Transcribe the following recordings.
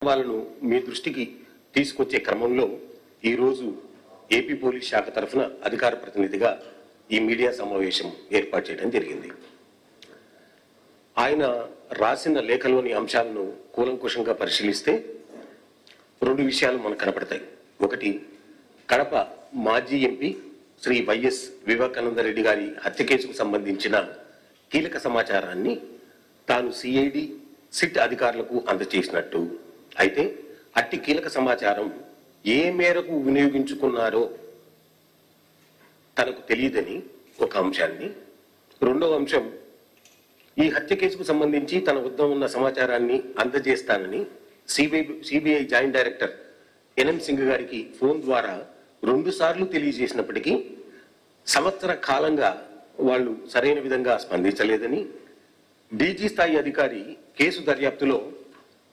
వాళ్ళను మీ దృష్టికి తీసుకొచ్చే క్రమంలో ఈరోజు ఏపీ పోలీస్ శాఖ తరఫున అధికార ప్రతినిధిగా ఈ మీడియా సమావేశం ఏర్పాటు చేయడం జరిగింది. ఆయన రాసిన లేఖలోని అంశాలను కూలంకుషంగా పరిశీలిస్తే రెండు విషయాలు మనకు కనపడతాయి. ఒకటి, కడప మాజీ ఎంపీ శ్రీ వైఎస్ వివేకానంద రెడ్డి గారి హత్య కేసుకు సంబంధించిన కీలక సమాచారాన్ని తాను సిఐడి సిట్ అధికారులకు అందజేసినట్టు, అయితే అట్టి కీలక సమాచారం ఏ మేరకు వినియోగించుకున్నారో తనకు తెలియదని ఒక అంశాన్ని, రెండవ అంశం ఈ హత్య కేసుకు సంబంధించి తన వద్ద ఉన్న సమాచారాన్ని అందజేస్తానని CBI joint director NM Singh గారికి ఫోన్ ద్వారా 2 సార్లు తెలియజేసినప్పటికీ సంవత్సర కాలంగా వాళ్ళు సరైన విధంగా స్పందించలేదని, డీజీ స్థాయి అధికారి కేసు దర్యాప్తులో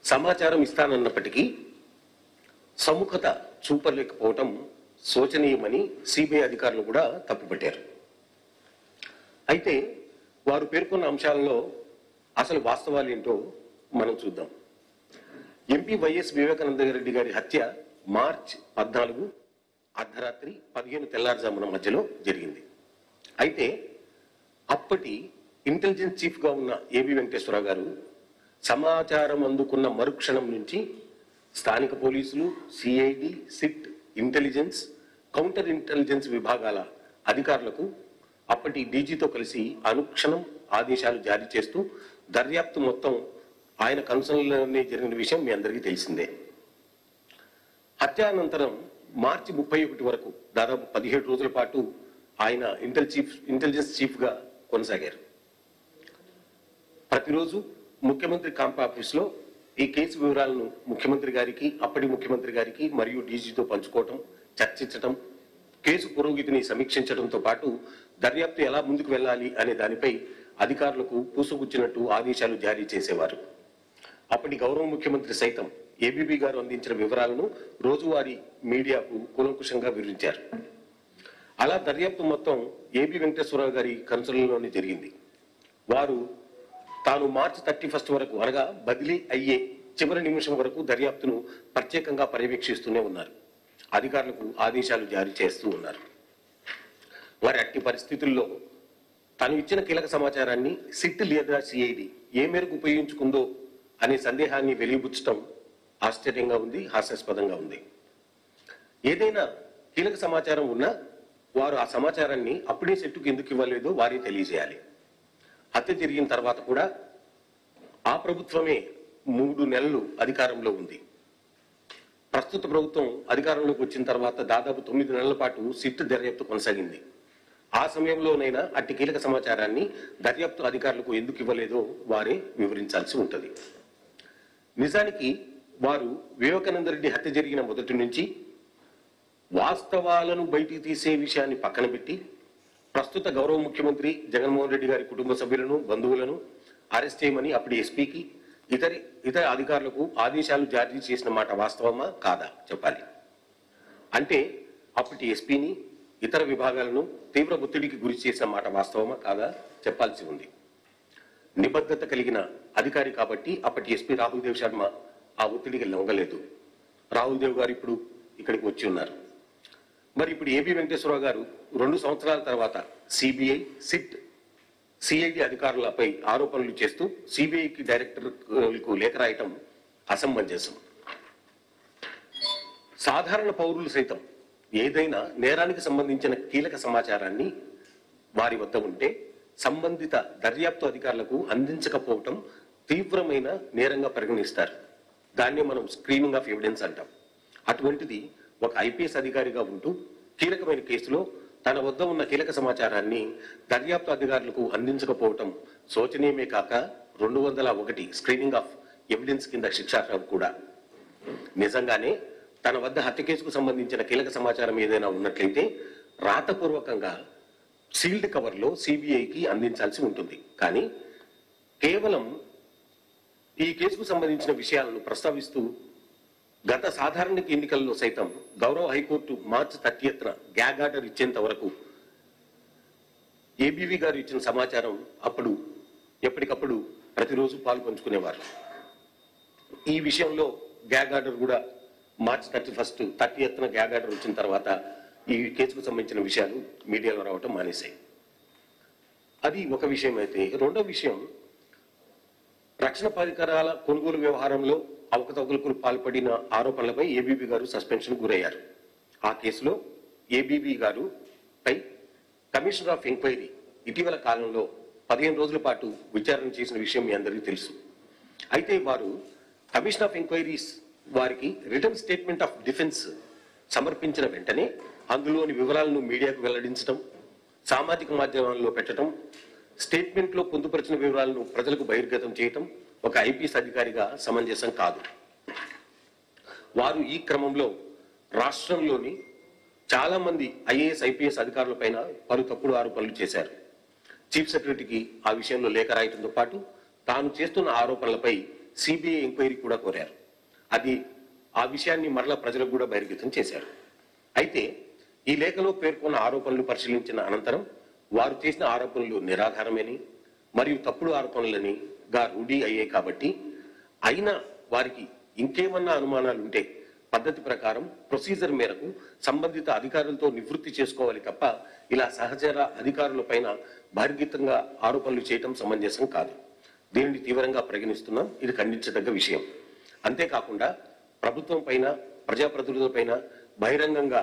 సమాచారం ఇస్తానన్నప్పటికీ సముఖత చూపలేకపోవటం శోచనీయమని సిబిఐ అధికారులు కూడా తప్పుపట్టారు. అయితే వారు పేర్కొన్న అంశాలలో అసలు వాస్తవాలు ఏంటో మనం చూద్దాం. ఎంపీ వైఎస్ వివేకానంద రెడ్డి గారి హత్య మార్చి 14 అర్ధరాత్రి 15 తెల్లారుజామున మధ్యలో జరిగింది. అయితే అప్పటి ఇంటెలిజెన్స్ చీఫ్ గా ఉన్న ఏబి వెంకటేశ్వరరావు గారు సమాచారం అందుకున్న మరుక్షణం నుంచి స్థానిక పోలీసులు, CID, SIT, intelligence, counter intelligence విభాగాల అధికారులకు అప్పటి డీజీతో కలిసి అనుక్షణం ఆదేశాలు జారీ చేస్తూ దర్యాప్తు మొత్తం ఆయన కన్సర్న్లోనే జరిగిన విషయం మీ అందరికీ తెలిసిందే. హత్యానంతరం మార్చి 31 వరకు దాదాపు 17 రోజుల పాటు ఆయన ఇంటెలిజెన్స్ చీఫ్ గా కొనసాగారు. ప్రతిరోజు ముఖ్యమంత్రి క్యాంప్ ఆఫీసులో ఈ కేసు వివరాలను ముఖ్యమంత్రి గారికి, అప్పటి ముఖ్యమంత్రి గారికి మరియు డీజీతో పంచుకోవటం, చర్చించటం, కేసు పురోగతిని సమీక్షించడంతో పాటు దర్యాప్తు ఎలా ముందుకు వెళ్ళాలి అనే దానిపై అధికారులకు పూసగుచ్చినట్టు ఆదేశాలు జారీ చేసేవారు. అప్పటి గౌరవ ముఖ్యమంత్రి సైతం ఏబీబీ గారు అందించిన వివరాలను రోజువారీ మీడియాకు కూలంకుషంగా వివరించారు. అలా దర్యాప్తు మొత్తం ఏబి వెంకటేశ్వరరావు గారి కన్సర్న్లోనే జరిగింది. వారు తాను మార్చి 31 వరకు, అనగా బదిలీ అయ్యే చివరి నిమిషం వరకు దర్యాప్తును ప్రత్యేకంగా పర్యవేక్షిస్తూనే ఉన్నారు. అధికారులకు ఆదేశాలు జారీ చేస్తూ ఉన్నారు. వారి అట్టి పరిస్థితుల్లో తను ఇచ్చిన కీలక సమాచారాన్ని సిట్ లేదా సిఐడి ఏ మేరకు ఉపయోగించుకుందో అనే సందేహాన్ని వెలిబుచ్చటం ఆశ్చర్యంగా ఉంది, హాస్యాస్పదంగా ఉంది. ఏదైనా కీలక సమాచారం ఉన్నా వారు ఆ సమాచారాన్ని అప్పుడే సెట్టుకు ఎందుకు ఇవ్వలేదో వారే తెలియజేయాలి. హత్య జరిగిన తర్వాత కూడా ఆ ప్రభుత్వమే 3 నెలలు అధికారంలో ఉంది. ప్రస్తుత ప్రభుత్వం అధికారంలోకి వచ్చిన తర్వాత దాదాపు 9 నెలల పాటు సిట్ దర్యాప్తు కొనసాగింది. ఆ సమయంలోనైనా అట్టి కీలక సమాచారాన్ని దర్యాప్తు అధికారులకు ఎందుకు ఇవ్వలేదో వారే వివరించాల్సి ఉంటుంది. నిజానికి వారు వివేకానంద రెడ్డి హత్య జరిగిన మొదటి నుంచి వాస్తవాలను బయటికి తీసే విషయాన్ని పక్కన పెట్టి ప్రస్తుత గౌరవ ముఖ్యమంత్రి జగన్మోహన్ రెడ్డి గారి కుటుంబ సభ్యులను, బంధువులను అరెస్ట్ చేయమని అప్పటి ఎస్పీకి, ఇతర అధికారులకు ఆదేశాలు జారీ చేసిన మాట వాస్తవమా కాదా చెప్పాలి. అంటే అప్పటి ఎస్పీని, ఇతర విభాగాలను తీవ్ర ఒత్తిడికి గురి చేసిన మాట వాస్తవమా కాదా చెప్పాల్సి ఉంది. నిబద్ధత కలిగిన అధికారి కాబట్టి అప్పటి ఎస్పీ రాహుల్ దేవ్ శర్మ ఆ ఒత్తిడికి లొంగలేదు. రాహుల్ దేవ్ గారు ఇప్పుడు ఇక్కడికి వచ్చి ఉన్నారు. మరి ఇప్పుడు ఏబి వెంకటేశ్వరరావు గారు 2 సంవత్సరాల తర్వాత సిబిఐ, సిట్, సిఐడి అధికారులపై ఆరోపణలు చేస్తూ సిబిఐకి డైరెక్టర్లకు లేఖ రాయటం అసమంజసం. సాధారణ పౌరులు సైతం ఏదైనా నేరానికి సంబంధించిన కీలక సమాచారాన్ని వారి వద్ద ఉంటే సంబంధిత దర్యాప్తు అధికారులకు అందించకపోవటం తీవ్రమైన నేరంగా పరిగణిస్తారు. దాన్నే మనం స్క్రీనింగ్ ఆఫ్ ఎవిడెన్స్ అంటాం. అటువంటిది ఒక ఐపీఎస్ అధికారిగా ఉంటూ కీలకమైన కేసులో తన వద్ద ఉన్న కీలక సమాచారాన్ని దర్యాప్తు అధికారులకు అందించకపోవటం శోచనీయమే కాక 201 స్క్రీనింగ్ ఆఫ్ ఎవిడెన్స్ కింద శిక్షార్హం కూడా. నిజంగానే తన వద్ద హత్య కేసుకు సంబంధించిన కీలక సమాచారం ఏదైనా ఉన్నట్లయితే రాతపూర్వకంగా సీల్డ్ కవర్లో సిబిఐకి అందించాల్సి ఉంటుంది. కానీ కేవలం ఈ కేసుకు సంబంధించిన విషయాలను ప్రస్తావిస్తూ గత సాధారణ ఎన్నికల్లో సైతం గౌరవ హైకోర్టు మార్చి 30న గ్యాగ్ ఆర్డర్ ఇచ్చేంత వరకు ఏబీవీ గారు ఇచ్చిన సమాచారం అప్పుడు ఎప్పటికప్పుడు ప్రతిరోజు పాలు పంచుకునేవారు. ఈ విషయంలో గ్యాగ్ ఆర్డర్ కూడా మార్చ్ 30th గ్యాగ్ ఆర్డర్ వచ్చిన తర్వాత ఈ కేసుకు సంబంధించిన విషయాలు మీడియాలో రావటం మానేశాయి. అది ఒక విషయం అయితే, రెండో విషయం రక్షణ పరికరాల కొనుగోలు వ్యవహారంలో అవకతవకలకు పాల్పడిన ఆరోపణలపై ఏబీబీ గారు సస్పెన్షన్ గురయ్యారు. ఆ కేసులో ఏబీబీ గారు పై కమిషనర్ ఆఫ్ ఎంక్వైరీ ఇటీవల కాలంలో 15 రోజుల పాటు విచారణ చేసిన విషయం మీ అందరికీ తెలుసు. అయితే వారు కమిషన్ ఆఫ్ ఎంక్వైరీస్ వారికి రిటర్న్ స్టేట్మెంట్ ఆఫ్ డిఫెన్స్ సమర్పించిన వెంటనే అందులోని వివరాలను మీడియాకు వెల్లడించడం, సామాజిక మాధ్యమాల్లో పెట్టడం, స్టేట్మెంట్లో పొందుపరిచిన వివరాలను ప్రజలకు బహిర్గతం చేయటం ఒక ఐపీఎస్ అధికారిగా సమంజసం కాదు. వారు ఈ క్రమంలో రాష్ట్రంలోని చాలా మంది ఐఏఎస్ ఐపీఎస్ అధికారులపైన పలు తప్పుడు ఆరోపణలు చేశారు. చీఫ్ సెక్రటరీకి ఆ విషయంలో లేఖ రాయడంతో పాటు తాను చేస్తున్న ఆరోపణలపై సిబిఐ ఎంక్వైరీ కూడా కోరారు. ఆ విషయాన్ని మరలా ప్రజలకు కూడా బహిర్గతం చేశారు. అయితే ఈ లేఖలో పేర్కొన్న ఆరోపణలు పరిశీలించిన అనంతరం వారు చేసిన ఆరోపణలు నిరాధారమని మరియు తప్పుడు ఆరోపణలని రూఢీ అయ్యాయి కాబట్టి, అయినా వారికి ఇంకేమన్నా అనుమానాలు ఉంటే పద్ధతి ప్రకారం ప్రొసీజర్ మేరకు సంబంధిత అధికారులతో నివృత్తి చేసుకోవాలి తప్ప ఇలా సహచర అధికారులపైన బహిర్గతంగా ఆరోపణలు చేయటం సమంజసం కాదు. దీనిని తీవ్రంగా పరిగణిస్తున్నాం. ఇది ఖండించదగ్గ విషయం. అంతేకాకుండా ప్రభుత్వం పైన, ప్రజాప్రతినిధులపైన బహిరంగంగా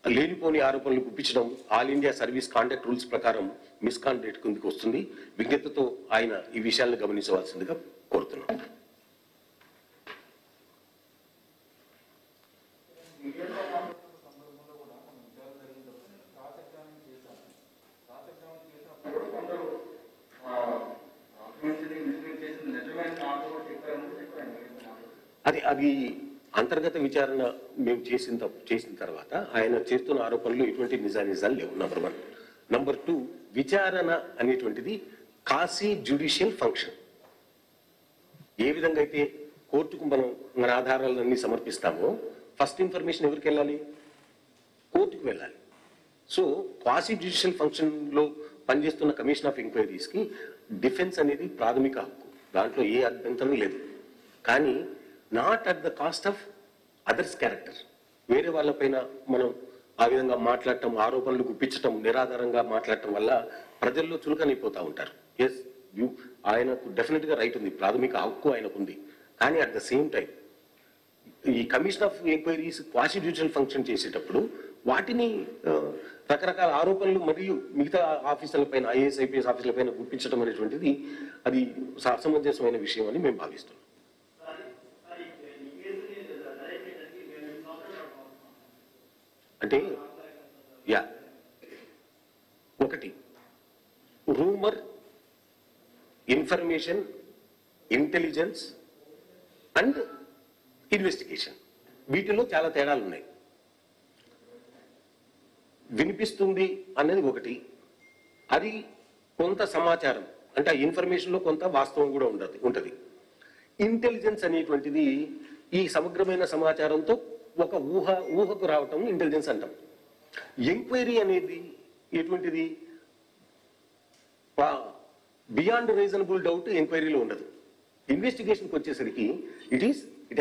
లేనిపోని ఆరోపణలు గుప్పించడం all India service conduct rules ప్రకారం మిస్కాండక్ట్ కిందకి వస్తుంది. విజ్ఞతతో ఆయన ఈ విషయాలను గమనించవలసిందిగా కోరుతున్నాం. అది అంతర్గత విచారణ మేము చేసిన తర్వాత ఆయన చేస్తున్న ఆరోపణలు ఎటువంటి నిజాలు లేవు. నంబర్ 1. నంబర్ 2, విచారణ అనేటువంటిది కాసి జ్యుడిషియల్ ఫంక్షన్. ఏ విధంగా అయితే కోర్టుకు మనం మన ఆధారాలన్నీ సమర్పిస్తామో ఫస్ట్ ఇన్ఫర్మేషన్ ఎవరికి వెళ్ళాలి? కోర్టుకు వెళ్ళాలి. సో క్వాసి జ్యుడిషియల్ ఫంక్షన్ లో పనిచేస్తున్న కమిషన్ ఆఫ్ ఎంక్వైరీస్ కి డిఫెన్స్ అనేది ప్రాథమిక హక్కు, దాంట్లో ఏ అభ్యంతరం లేదు. కానీ not at the cost of others character. వేరే వాళ్ళపైన మనం ఆ విధంగా మాట్లాడటం, ఆరోపణలు గుప్పించటం, నిరాధారంగా మాట్లాడటం వల్ల ప్రజల్లో చులకనైపోతా ఉంటారు. ఎస్, ఆయనకు డెఫినెట్ గా రైట్ ఉంది, ప్రాథమిక హక్కు ఆయనకు ఉంది. కానీ అట్ ద సేమ్ టైం ఈ commission of enquiries క్వాసి judicial function చేసేటప్పుడు వాటిని రకరకాల ఆరోపణలు మరియు మిగతా ఆఫీసర్ల పైన, ఐఏఎస్ ఐపీఎస్ ఆఫీసర్ల పైన గుప్పించడం అనేటువంటిది అది అసమంజసమైన విషయం అని మేము భావిస్తున్నాం. అంటే ఒకటి rumour, information, intelligence and investigation, వీటిలో చాలా తేడాలు ఉన్నాయి. వినిపిస్తుంది అనేది ఒకటి, అది కొంత సమాచారం అంటే ఆ ఇన్ఫర్మేషన్ లో కొంత వాస్తవం కూడా ఉంటది. ఇంటెలిజెన్స్ అనేటువంటిది ఈ సమగ్రమైన సమాచారంతో ఒక ఊహకు రావటం ఇంటెలిజెన్స్ అంటాం. ఎంక్వైరీ అనేది ఎటువంటిది? బియాండ్ రీజనబుల్ డౌట్ ఎంక్వైరీలో ఉండదు. ఇన్వెస్టిగేషన్కి వచ్చేసరికి it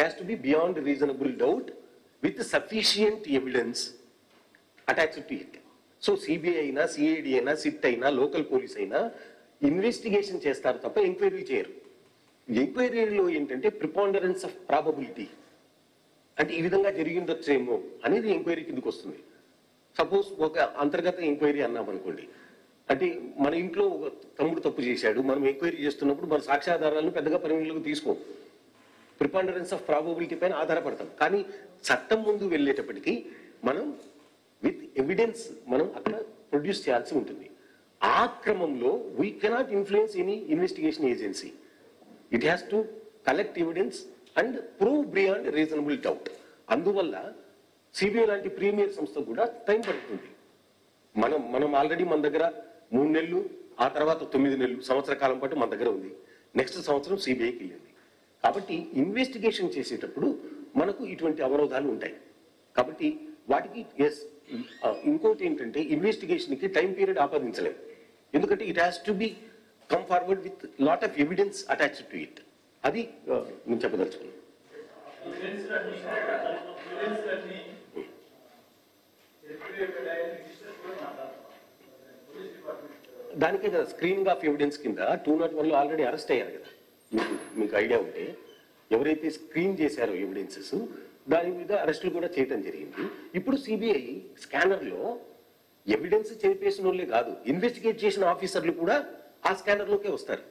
has to B beyond reasonable doubt with sufficient evidence attached to it. So CBI అయినా, సిఐడి అయినా, సిట్ అయినా, లోకల్ పోలీస్ అయినా ఇన్వెస్టిగేషన్ చేస్తారు తప్ప ఎంక్వైరీ చేయరు. ఎంక్వైరీలో ఏంటంటే ప్రిపాండరెన్స్ ఆఫ్ ప్రాబబిలిటీ, అంటే ఈ విధంగా జరిగిందొచ్చేమో అనేది ఎంక్వైరీ కిందకి వస్తుంది. సపోజ్ ఒక అంతర్గత ఎంక్వైరీ అన్నాం అనుకోండి, అంటే మన ఇంట్లో ఒక తమ్ముడు తప్పు చేశాడు, మనం ఎంక్వైరీ చేస్తున్నప్పుడు మన సాక్ష్యాధారాలను పెద్దగా పరిగణలోకి తీసుకోం, ప్రిపాండరెన్స్ ఆఫ్ ప్రాబబిలిటీ పైన ఆధారపడతాం. కానీ చట్టం ముందు వెళ్ళేటప్పటికీ మనం విత్ ఎవిడెన్స్ మనం అక్కడ ప్రొడ్యూస్ చేయాల్సి ఉంటుంది. ఆ క్రమంలో we cannot influence any investigation agency. It has to collect evidence and prove beyond reasonable doubt. అందువల్ల సిబిఐ లాంటి ప్రీమియర్ సంస్థ కూడా టైం పడుతుంది. మనం ఆల్రెడీ మన దగ్గర 3 నెలలు, ఆ తర్వాత 9 నెలలు, సంవత్సర కాలం పాటు మన దగ్గర ఉంది. నెక్స్ట్ సంవత్సరం సిబిఐకి వెళ్ళింది. కాబట్టి ఇన్వెస్టిగేషన్ చేసేటప్పుడు మనకు ఇటువంటి అవరోధాలు ఉంటాయి. కాబట్టి వాటికి ఇంకోటి ఏంటంటే ఇన్వెస్టిగేషన్ కి టైం పీరియడ్ ఆపాదించలేము. ఎందుకంటే it has to be come forward with lot of evidence attached to it. అది నేను చెప్పదలుచుకున్నాను. దానికే కదా స్క్రీనింగ్ ఆఫ్ ఎవిడెన్స్ కింద 201 లో ఆల్రెడీ అరెస్ట్ అయ్యారు కదా. మీకు ఐడియా ఉంటే ఎవరైతే స్క్రీన్ చేశారో ఎవిడెన్సెస్ దాని మీద అరెస్టులు కూడా చేయడం జరిగింది. ఇప్పుడు సిబిఐ స్కానర్ లో ఎవిడెన్స్ చేపేసిన వాళ్ళే కాదు, ఇన్వెస్టిగేట్ చేసిన ఆఫీసర్లు కూడా ఆ స్కానర్ లోకే వస్తారు.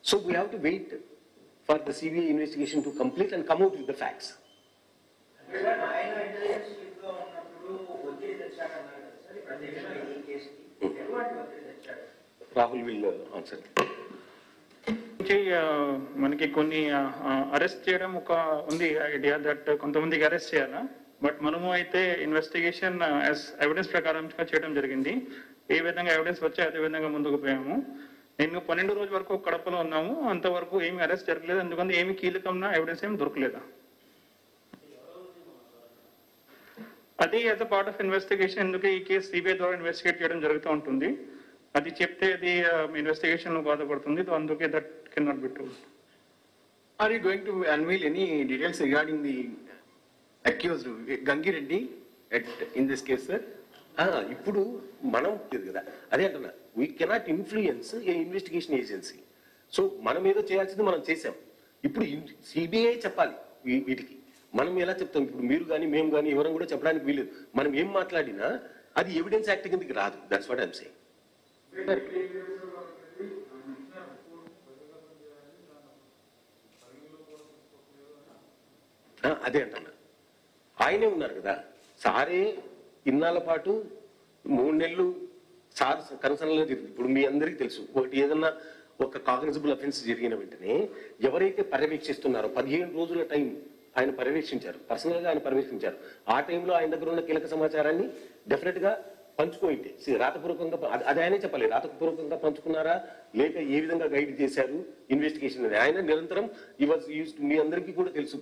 So we have to wait for the CBI investigation to complete and come out with the facts. Rahul will answer. మనకి కొన్ని అరెస్ట్ చేయడం ఒక ఉంది ఐడియా దట్ కొంతమందికి అరెస్ట్ చేయాలా, బట్ మనము అయితే ఇన్వెస్టిగేషన్ ఎవిడెన్స్ ప్రకారం చేయడం జరిగింది. ఏ విధంగా ఎవిడెన్స్ వచ్చాయి అదే విధంగా ముందుకు పోయాము. నేను 12 రోజుల వరకు కడపలో ఉన్నాము, అంతవరకు ఏమి అరెస్ట్ జరగలేదు. ఎందుకంటే ఏమి కీలకంగా ఎవిడెన్స్ ఏమి దొరకలేదా. అది as a part of investigation ఎందుకు ఈ కేసు సిబిఐ ద్వారా ఇన్వెస్టిగేట్ చేయడం జరుగుతూ ఉంటుంది. అది చెప్తే అది ఇన్వెస్టిగేషన్ లో బాధపడుతుంది. అందుకే that can not be told. Are you going to unveil any details regarding the accused Gangireddy in this case, sir? ఇప్పుడు మనం కదా అదే అంటున్నా, we cannot influence A investigation agency. So మనం ఏదో చేయాల్సింది మనం చేసాం. ఇప్పుడు సిబిఐ చెప్పాలి వీటికి. మనం ఎలా చెప్తాం? ఇప్పుడు మీరు కానీ మేము కానీ ఎవరం కూడా చెప్పడానికి వీలేదు. మనం ఏం మాట్లాడినా అది ఎవిడెన్స్ యాక్ట్ కిందకి రాదు. That's what I'm saying. అదే అంటున్నా, ఆయనే ఉన్నారు కదా సారే. ఇన్నాళ్ళ పాటు 3 నెలలు సార్ కన్సర్న్లో జరిగింది. ఇప్పుడు మీ అందరికీ తెలుసు, ఒకటి ఏదన్నా ఒక కాగ్నిజబుల్ అఫెన్స్ జరిగిన వెంటనే ఎవరైతే పర్యవేక్షిస్తున్నారో 15 రోజుల టైం ఆయన పర్యవేక్షించారు, పర్సనల్ గా ఆయన పర్యవేక్షించారు. ఆ టైంలో ఆయన దగ్గర ఉన్న కీలక సమాచారాన్ని డెఫినెట్ గా పంచుకోయింటే రాతపూర్వకంగా అది ఆయనే చెప్పాలి. రాతపూర్వకంగా పంచుకున్నారా లేక ఏ విధంగా గైడ్ చేశారు ఇన్వెస్టిగేషన్ అనేది. ఆయన నిరంతరం మీ అందరికీ కూడా తెలుసు,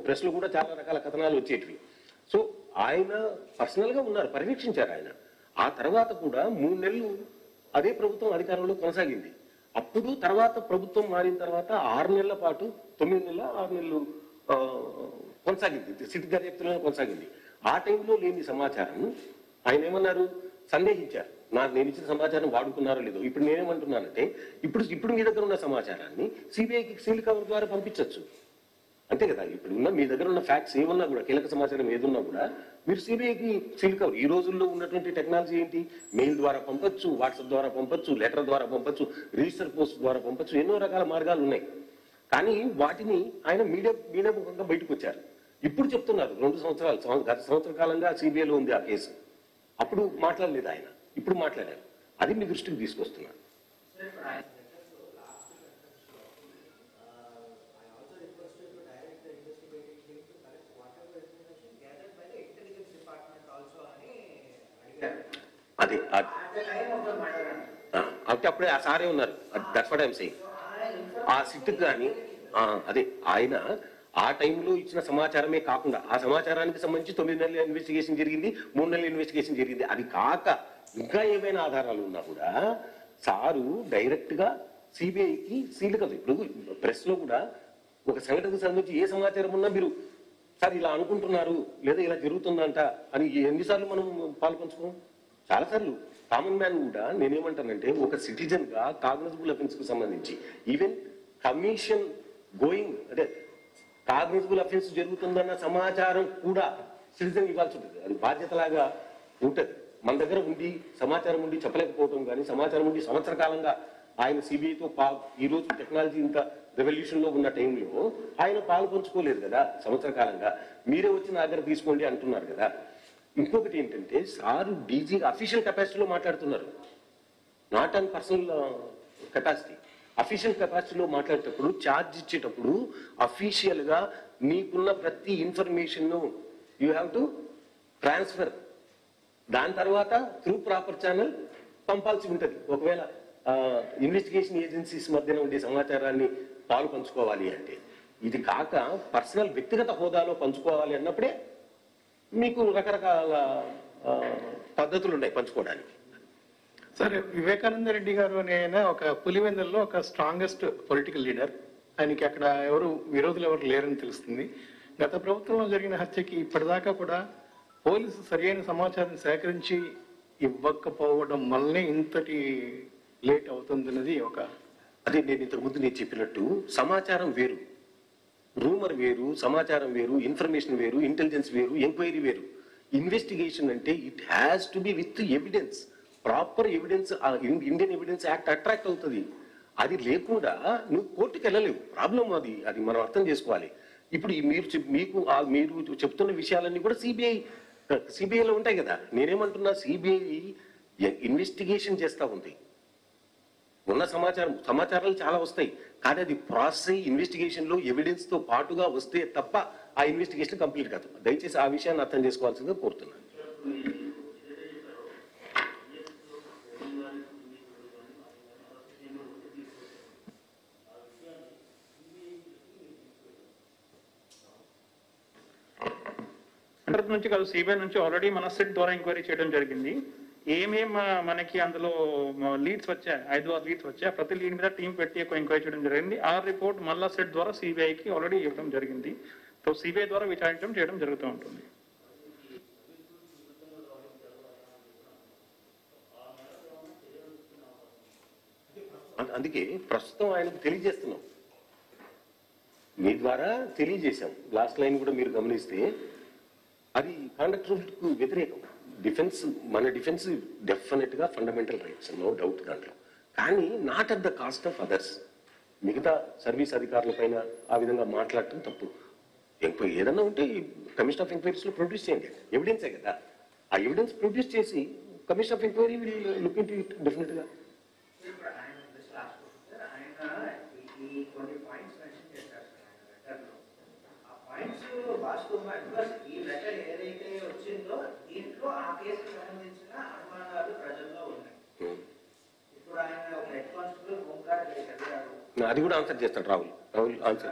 ప్రెస్ లో కూడా చాలా రకాల కథనాలు వచ్చేటివి. సో ఆయన పర్సనల్ గా ఉన్నారు, పర్యవేక్షించారు ఆయన. ఆ తర్వాత కూడా 3 నెలలు అదే ప్రభుత్వం అధికారంలో కొనసాగింది. అప్పుడు తర్వాత ప్రభుత్వం మారిన తర్వాత 6 నెలల పాటు 9 నెలల 6 నెలలు కొనసాగింది, సిట్ దర్యాప్తులోనే కొనసాగింది. ఆ టైంలో లేని సమాచారం ఆయన ఏమన్నారు, సందేహించారు. నేను ఇచ్చిన సమాచారం వాడుకున్నారో లేదో. ఇప్పుడు నేనేమంటున్నానంటే ఇప్పుడు మీ దగ్గర ఉన్న సమాచారాన్ని సిబిఐకి సీల్ కవర్ ద్వారా పంపించవచ్చు, అంతే కదా. ఇప్పుడు మీ దగ్గర ఉన్న ఫ్యాక్ట్స్ ఏమన్నా కూడా, కీలక సమాచారం ఏదున్నా కూడా మీరు సిబిఐకి సీల్ కవర్. ఈ రోజుల్లో ఉన్నటువంటి టెక్నాలజీ ఏంటి? మెయిల్ ద్వారా పంపొచ్చు, వాట్సాప్ ద్వారా పంపొచ్చు, లెటర్ ద్వారా పంపొచ్చు, రిజిస్టర్ పోస్ట్ ద్వారా పంపొచ్చు, ఎన్నో రకాల మార్గాలు ఉన్నాయి. కానీ వాటిని ఆయన మీడియా ముఖంగా బయటకు వచ్చారు. ఇప్పుడు చెప్తున్నారు 2 సంవత్సరాలు, గత సంవత్సర కాలంగా సిబిఐలో ఉంది ఆ కేసు. అప్పుడు మాట్లాడలేదు ఆయన, ఇప్పుడు మాట్లాడారు. అది మీ దృష్టికి తీసుకొస్తున్నారు. అదే అంటే అప్పుడే ఆ సారే ఉన్నారు. That's what I'm saying. ఆ సిట్ కానీ అదే ఆయన ఆ టైంలో ఇచ్చిన సమాచారమే కాకుండా ఆ సమాచారానికి సంబంధించి 9 నెలల ఇన్వెస్టిగేషన్ జరిగింది, 3 నెలల ఇన్వెస్టిగేషన్ జరిగింది. అది కాక ఇంకా ఏమైనా ఆధారాలు ఉన్నా కూడా సారు డైరెక్ట్ గా సిబిఐకి సీల్ కదా. ఇప్పుడు ప్రెస్ లో కూడా ఒక సంఘటనకు సంబంధించి ఏ సమాచారం ఉన్నా మీరు సార్ ఇలా అనుకుంటున్నారు లేదా ఇలా జరుగుతుందంట అని ఎన్నిసార్లు మనం పాల్పంచుకోం? చాలా సార్లు. కామన్ మ్యాన్ కూడా నేనేమంటానంటే ఒక సిటిజన్ గా కాగ్నిజబుల్ అఫెన్స్ కు సంబంధించి ఈవెన్ కమిషన్ గోయింగ్ అంటే కాగ్నిజబుల్ అఫెన్స్ జరుగుతుందన్న సమాచారం కూడా సిటిజన్ ఇవ్వాల్సి ఉంటుంది. అది బాధ్యతలాగా ఉంటుంది. మన దగ్గర ఉండి సమాచారం ఉండి చెప్పలేకపోవటం కానీ, సమాచారం ఉండి సంవత్సర కాలంగా ఆయన సిబిఐతో ఈ రోజు టెక్నాలజీ ఇంత రెవల్యూషన్ లో ఉన్న టైంలో ఆయన పాలు పంచుకోలేదు కదా సంవత్సర కాలంగా. మీరే వచ్చి నా దగ్గర తీసుకోండి అంటున్నారు కదా. ఇంకొకటి ఏంటంటే సారు డీజీ అఫీషియల్ కెపాసిటీలో మాట్లాడుతున్నారు, not on personal capacity. Official కెపాసిటీలో మాట్లాడేటప్పుడు, ఛార్జ్ ఇచ్చేటప్పుడు అఫీషియల్ గా నీకున్న ప్రతి information you have to transfer. దాని తర్వాత త్రూ ప్రాపర్ ఛానల్ పంపాల్సి ఉంటుంది. ఒకవేళ ఇన్వెస్టిగేషన్ ఏజెన్సీస్ మధ్యన ఉండే సమాచారాన్ని పాలు పంచుకోవాలి అంటే, ఇది కాక పర్సనల్ వ్యక్తిగత హోదాలో పంచుకోవాలి అన్నప్పుడే మీకు రకరకాల పద్ధతులు ఉన్నాయి పంచుకోవడానికి. సార్, వివేకానంద రెడ్డి గారు అనే ఆయన ఒక పులివెందుల్లో ఒక స్ట్రాంగెస్ట్ పొలిటికల్ లీడర్. ఆయనకి అక్కడ విరోధులు ఎవరు లేరని తెలుస్తుంది. గత ప్రభుత్వంలో జరిగిన హత్యకి ఇప్పటిదాకా కూడా పోలీసు సరైన సమాచారం సేకరించి ఇవ్వకపోవడం వల్లనే ఇంతటి లేట్ అవుతుందన్నది ఒక. అదే నేను ఇంతకుముందు నేను చెప్పినట్టు సమాచారం వేరు, రూమర్ వేరు, సమాచారం వేరు, ఇన్ఫర్మేషన్ వేరు, ఇంటెలిజెన్స్ వేరు, ఎంక్వైరీ వేరు. ఇన్వెస్టిగేషన్ అంటే it has to be with evidence, proper evidence. Indian evidence act attract అవుతుంది. అది లేకుండా నువ్వు కోర్టుకు వెళ్ళలేవు. ప్రాబ్లం అది మనం అర్థం చేసుకోవాలి. ఇప్పుడు మీరు చెప్తున్న విషయాలన్నీ కూడా సిబిఐలో ఉంటాయి కదా. నేనేమంటున్నా, సిబిఐ ఇన్వెస్టిగేషన్ చేస్తా ఉంది. ఉన్న సమాచారాలు చాలా వస్తాయి, కానీ అది ప్రాసెస్ అయ్యి ఇన్వెస్టిగేషన్ లో ఎవిడెన్స్ తో పాటుగా వస్తే తప్ప ఆ ఇన్వెస్టిగేషన్ కంప్లీట్ కాదు. దయచేసి ఆ విషయాన్ని అర్థం చేసుకోవాల్సిందిగా కోరుతున్నాను. నుంచి కాదు, సిబిఐ నుంచి ఆల్రెడీ మన సెట్ ద్వారా ఎంక్వైరీ చేయడం జరిగింది. ఏమేం మనకి అందులో లీడ్స్ వచ్చాయి, 5 లీడ్స్ వచ్చాయి. ప్రతి లీడ్ మీద టీం పెట్టి ఎంక్వైరీ చేయడం జరిగింది. ఆ రిపోర్ట్ మళ్ళా సెట్ ద్వారా సిబిఐకి ఆల్రెడీ ఇవ్వడం జరిగింది. సో సిబిఐ ద్వారా విచారించడం చేయడం జరుగుతూ ఉంటుంది. అందుకే ప్రస్తుతం ఆయనకు తెలియజేస్తున్నాం, మీ ద్వారా తెలియజేశాం. లాస్ట్ లైన్ కూడా మీరు గమనిస్తే అది కాండక్ట్ రూల్కు వ్యతిరేకం. మన డిఫెన్స్ డెఫినెట్ గా ఫండమెంటల్ రైట్స్, నో డౌట్ దాంట్లో. కానీ not at the cost of others. మిగతా సర్వీస్ అధికారుల పైన ఆ విధంగా మాట్లాడటం తప్పు. ఏదన్నా ఉంటే కమిషన్ ఆఫ్ ఎంక్వైరీస్ లో ప్రొడ్యూస్ చేయండి, ఎవిడెన్సే కదా. ఆ ఎవిడెన్స్ ప్రొడ్యూస్ చేసి commission of enquiry will look into it definite గా. ఈ లెటర్ ఏదైతే వచ్చిందో దీంట్లో ఆ కేసుకు సంబంధించిన అనుమానాలు ప్రజల్లో ఉన్నాయి. ఇప్పుడు ఆయన ఒక హెడ్ కానిస్టేబుల్ ఓంకార్ చదివారు, అది కూడా ఆన్సర్ చేస్తాడు రాహుల్ ఆన్సర్.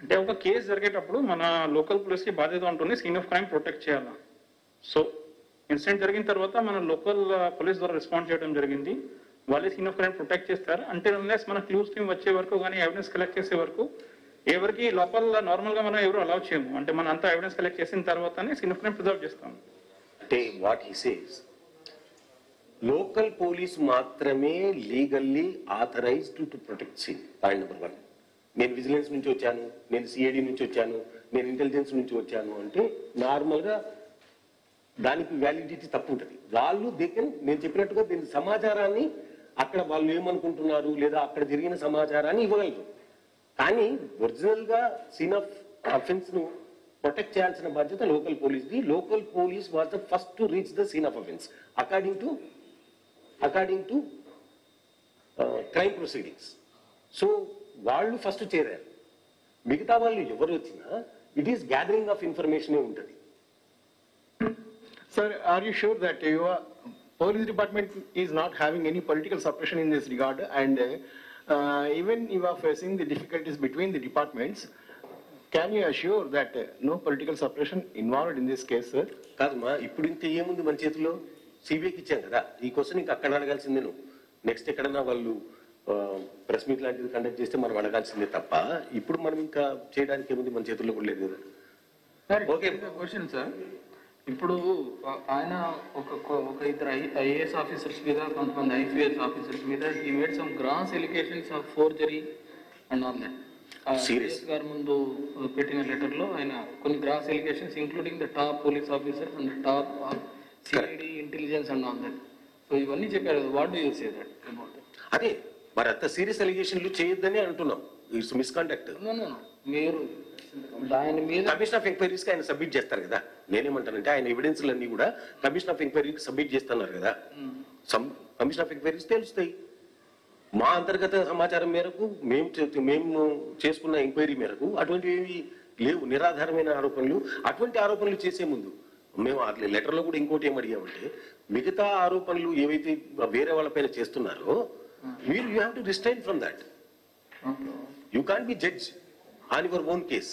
అంటే ఒక కేసు జరిగేటప్పుడు మన లోకల్ పోలీస్ కి బాధ్యత ఉంటుంది సీన్ ఆఫ్ క్రైమ్ ప్రొటెక్ట్ చేయాలా. సో ఇన్సిడెంట్ జరిగిన తర్వాత మన లోకల్ పోలీస్ ద్వారా రెస్పాండ్ చేయడం జరిగింది. వాళ్ళే సీన్ ఆఫ్ క్రైమ్ ప్రొటెక్ట్ చేస్తారు. అంటే అన్లెస్ మన క్లూస్ టీమ్ వచ్చే వరకు కానీ ఎవిడెన్స్ కలెక్ట్ చేసే వరకు ఎవరికి లోపల నార్మల్ గా మనం ఎవరు అలౌ చేయము. అంటే మనం అంతా ఎవిడెన్స్ కలెక్ట్ చేసిన తర్వాతనే సీన్ ఆఫ్ క్రైమ్ ప్రిజర్వ్ చేస్తాం. అంటే what he says, local police మాత్రమే legally authorised to protect scene. Point number 1. నేను విజిలెన్స్ నుంచి వచ్చాను, నేను సిఐడి నుంచి వచ్చాను, నేను ఇంటెలిజెన్స్ నుంచి వచ్చాను అంటే నార్మల్ గా దానికి వ్యాలిడిటీ తప్పు ఉంటుంది. వాళ్ళు నేను చెప్పినట్టుగా దీని సమాచారాన్ని అక్కడ వాళ్ళు ఏమనుకుంటున్నారు లేదా అక్కడ జరిగిన సమాచారాన్ని ఇవ్వగలరు. కానీ ఒరిజినల్ గా సీన్ ఆఫ్ అఫెన్స్ ను ప్రొటెక్ట్ చేయాల్సిన బాధ్యత లోకల్ పోలీస్ది. Local police was the first to reach the scene of offence according to crime proceedings. So వాళ్ళు ఫస్ట్ చేరారు. మిగతా వాళ్ళు ఎవరు వచ్చినా it is gathering of information ఉంటుంది. Sir, are you sure that your police department is not having any political suppression in this regard, and even you are facing the difficulties between the departments, can you assure that no political suppression involved in this case, sir? కాదమ్మా, ఇప్పుడు ఇంకా ఏముంది మన చేతిలో? సిబిఐకి ఇచ్చాం కదా. ఈ క్వశ్చన్ ఇంకా అక్కడ అడగాల్సిందే. నువ్వు నెక్స్ట్ ఎక్కడన్నా వాళ్ళు ప్రెస్ మీట్ లాంటిది కండక్ట్ చేస్తే మనం అడగాల్సిందే తప్ప ఇప్పుడు మనం ఇంకా చేయడానికి ఏముంది, మన చేతుల్లో కూడా లేదు కదా. Okay question sir. ఇప్పుడు ఆయన ఒక ఇద్దరు ఐఏఎస్ ఆఫీసర్స్ మీద, కొంతమంది ఐపీఎస్ ఆఫీసర్స్ మీద ఈ made some gross allegations of forgery and all that. సీరియస్ గారి ముందు పెట్టిన లెటర్ లో ఆయన కొన్ని gross allegations including the top police officers and top CID intelligence and all that. So ఇవన్నీ చెప్పారు. What do you say that about that? అదే మరి అంత సీరియస్ అలిగేషన్లు చేయొద్దని అంటున్నాం. It's misconduct. మీరు దాని మీద కమిషన్ ఆఫ్ ఎంక్వైరీస్ కి ఆయన సబ్మిట్ చేస్తారు కదా. నేనేమంటానంటే ఆయన ఎవిడెన్స్లన్నీ కూడా కమిషన్ ఆఫ్ ఎంక్వైరీకి సబ్మిట్ చేస్తున్నారు కదా. కమిషన్ ఆఫ్ ఎంక్వైరీస్ తెలుస్తాయి. మా అంతర్గత సమాచారం మేరకు మేము చేసుకున్న ఎంక్వైరీ మేరకు అటువంటివి లేవు, నిరాధారమైన ఆరోపణలు. అటువంటి ఆరోపణలు చేసే ముందు మేము లెటర్లో కూడా ఇంకోటి ఏం అడిగామంటే, మిగతా ఆరోపణలు ఏవైతే వేరే వాళ్ళపైన చేస్తున్నారో you have to restrain from that. You can't be judge on your own case.